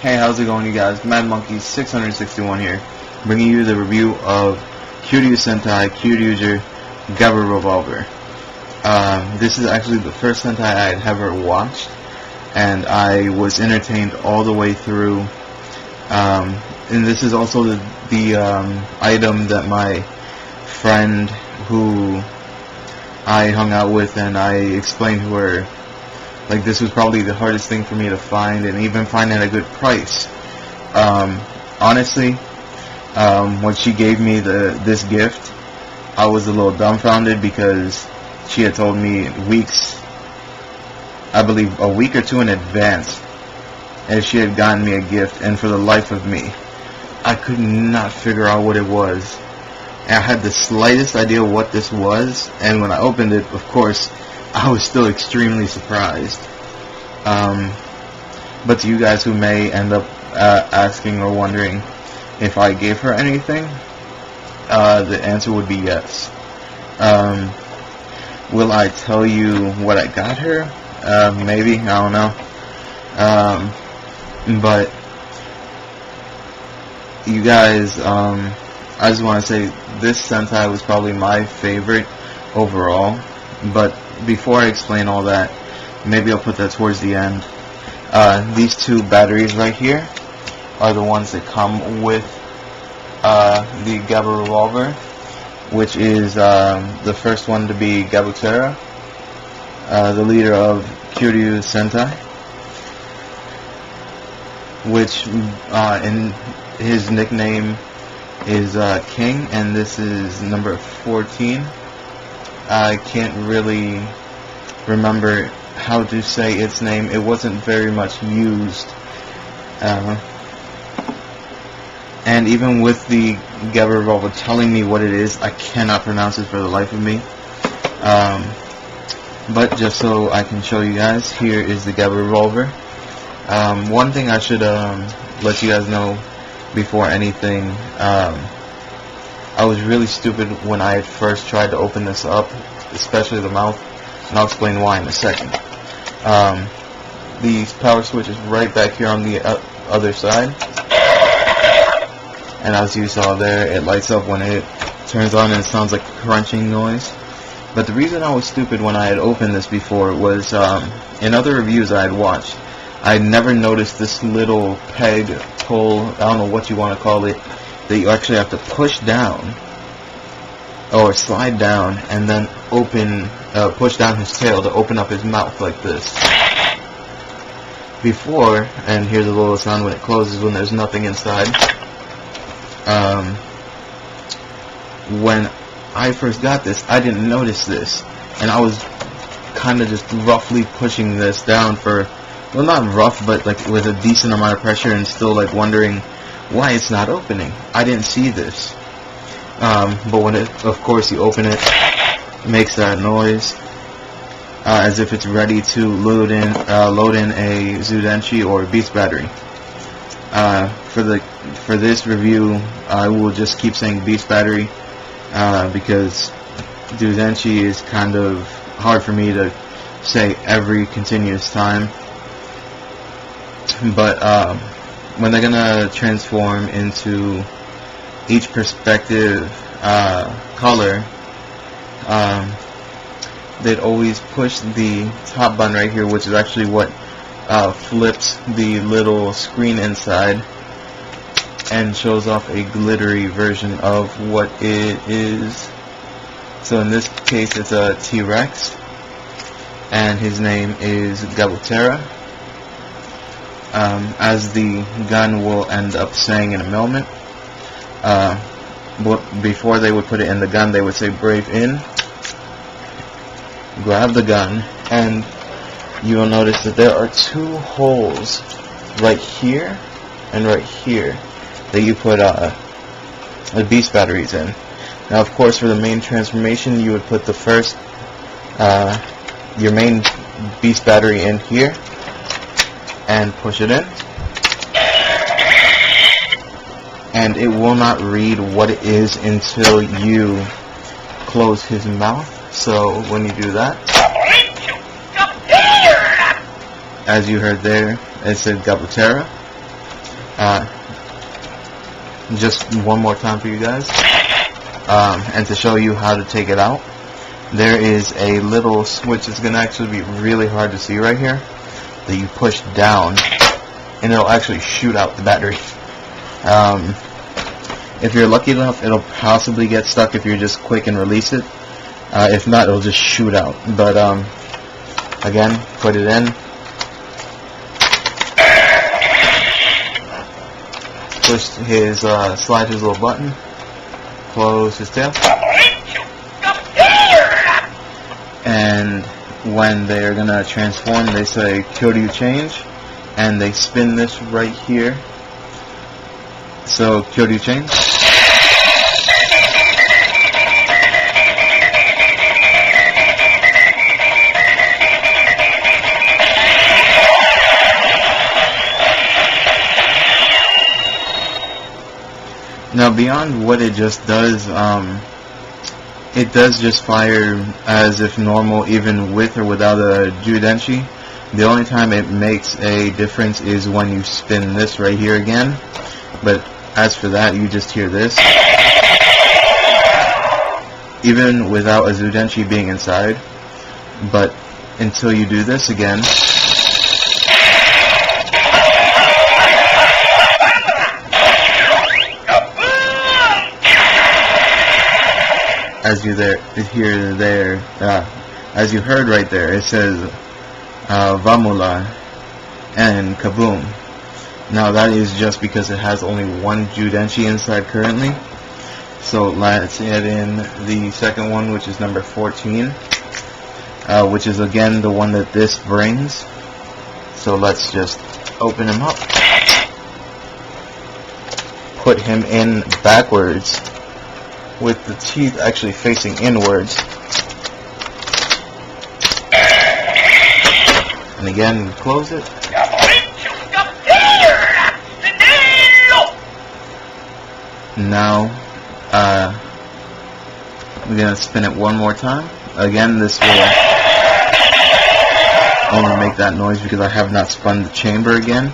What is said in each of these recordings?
Hey, how's it going, you guys? Mad Monkey 661 here, bringing you the review of Kyoryu Sentai kyoryuger gaburevolver. This is actually the first Sentai I had ever watched, and I was entertained all the way through. And this is also the item that my friend who I hung out with, and I explained to her, like, this was probably the hardest thing for me to find, and even find at a good price. Honestly, when she gave me this gift, I was a little dumbfounded because she had told me weeks, I believe a week or two in advance, and she had gotten me a gift, and for the life of me, I could not figure out what it was. And I had the slightest idea what this was, and when I opened it, of course, I was still extremely surprised. But to you guys who may end up asking or wondering if I gave her anything, the answer would be yes. Will I tell you what I got her? Maybe, I don't know. But you guys, I just want to say this Sentai was probably my favorite overall. But before I explain all that, maybe I'll put that towards the end. These two batteries right here are the ones that come with the gaburevolver, which is the first one to be Gabutera, the leader of Kyoryu Sentai, which in his nickname is King, and this is number 14. I can't really remember how to say its name. It wasn't very much used. And even with the gaburevolver telling me what it is, I cannot pronounce it for the life of me. But just so I can show you guys, here is the gaburevolver. One thing I should let you guys know before anything, I was really stupid when I had first tried to open this up, especially the mouth, and I'll explain why in a second. The power switch is right back here on the other side, and as you saw there, it lights up when it turns on, and it sounds like a crunching noise. But the reason I was stupid when I had opened this before was, in other reviews I had watched, I had never noticed this little peg, pull, I don't know what you want to call it, that you actually have to push down or slide down and then push down his tail to open up his mouth like this. Before, and here's a little sound when it closes when there's nothing inside. When I first got this, I didn't notice this, and I was kind of just roughly pushing this down for, well, not rough, but like with a decent amount of pressure, and still like wondering why it's not opening. I didn't see this. But when of course you open it, it makes that noise as if it's ready to load in a Zudenchi or Beast battery. For this review, I will just keep saying Beast battery because Zudenchi is kind of hard for me to say every continuous time. But when they're gonna transform into each perspective color, they'd always push the top button right here, which is actually what flips the little screen inside and shows off a glittery version of what it is. So in this case, it's a T-Rex, and his name is Gabutera. As the gun will end up saying in a moment. But before they would put it in the gun, they would say brave in, grab the gun, and you will notice that there are two holes right here and right here that you put the beast batteries in. Now of course for the main transformation you would put the first your main beast battery in here and push it in, and it will not read what it is until you close his mouth. So when you do that, as you heard there, it said Gabutera. Just one more time for you guys, and to show you how to take it out, there is a little switch. It's going to actually be really hard to see right here, that you push down and it'll actually shoot out the battery. If you're lucky enough, it'll possibly get stuck if you just quick and release it. If not, it'll just shoot out. But again, put it in, push his slide his little button, close his tail, and when they're gonna transform, they say "Kyoryu change," and they spin this right here. So Kyoryu change. Now, beyond what it just does, it does just fire as if normal, even with or without a Judenshi. The only time it makes a difference is when you spin this right here again. But as for that, you just hear this. Even without a Judenshi being inside. But until you do this again, as you as you heard right there, it says Vamula and Kaboom. Now that is just because it has only one Judenshi inside currently. So let's add in the second one, which is number 14, which is again the one that this brings. So let's just open him up, put him in backwards, with the teeth actually facing inwards. And again, close it. Now, we're going to spin it one more time. Again, this will only make that noise because I have not spun the chamber again.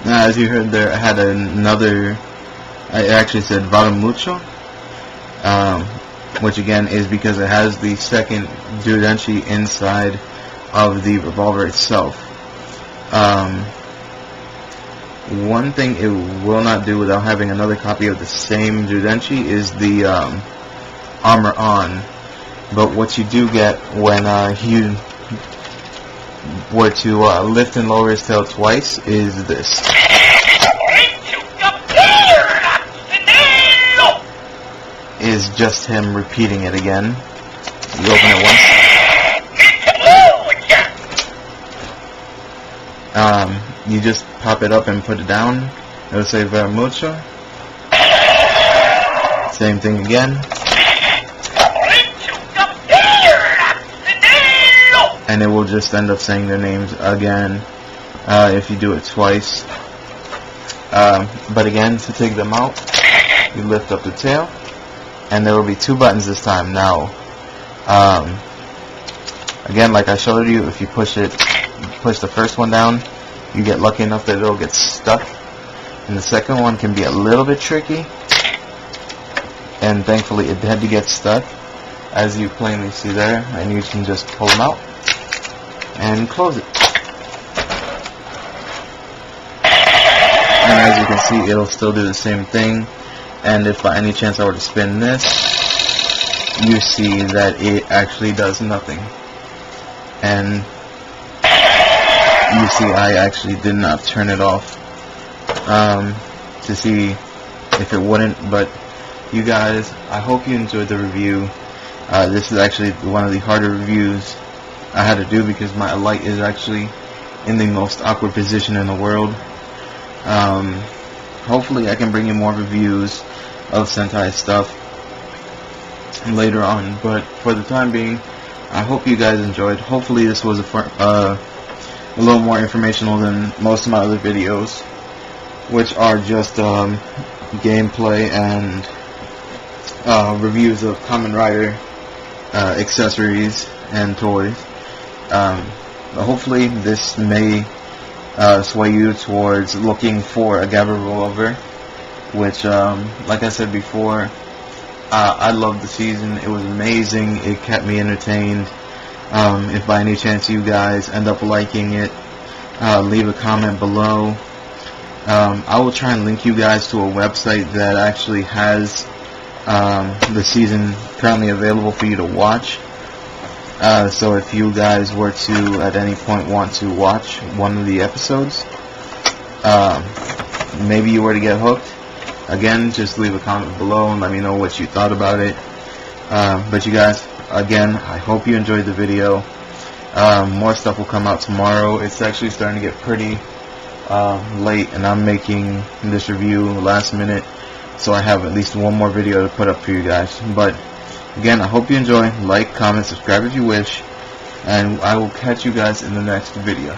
As you heard there, I had another, I actually said Varamucho, which again is because it has the second Judenshi inside of the revolver itself. One thing it will not do without having another copy of the same Judenshi is the armor on. But what you do get when you were to lift and lower his tail twice is this. Is just him repeating it again. You open it once. You just pop it up and put it down. It'll say Vera mucho. Same thing again. And it will just end up saying their names again if you do it twice. But again, to take them out, you lift up the tail, and there will be two buttons this time. Now, again, like I showed you, if you push the first one down, you get lucky enough that it'll get stuck. And the second one can be a little bit tricky, and thankfully it had to get stuck, as you plainly see there, and you can just pull them out and close it. And as you can see, it'll still do the same thing. And if by any chance I were to spin this, you see that it actually does nothing. And you see I actually did not turn it off to see if it wouldn't. But you guys, I hope you enjoyed the review. This is actually one of the harder reviews I had to do because my light is actually in the most awkward position in the world. Hopefully I can bring you more reviews of Sentai stuff later on, but for the time being, I hope you guys enjoyed. Hopefully this was a little more informational than most of my other videos. which are just gameplay and reviews of Kamen Rider accessories and toys. Hopefully this may sway you towards looking for a gaburevolver, which like I said before, I loved the season. It was amazing. It kept me entertained. If by any chance you guys end up liking it, leave a comment below. I will try and link you guys to a website that actually has the season currently available for you to watch. So if you guys were to at any point want to watch one of the episodes, maybe you were to get hooked, again, just leave a comment below and let me know what you thought about it. But you guys, again, I hope you enjoyed the video. More stuff will come out tomorrow. It's actually starting to get pretty late, and I'm making this review last minute, so I have at least one more video to put up for you guys. But again, I hope you enjoy. Like, comment, subscribe if you wish, and I will catch you guys in the next video.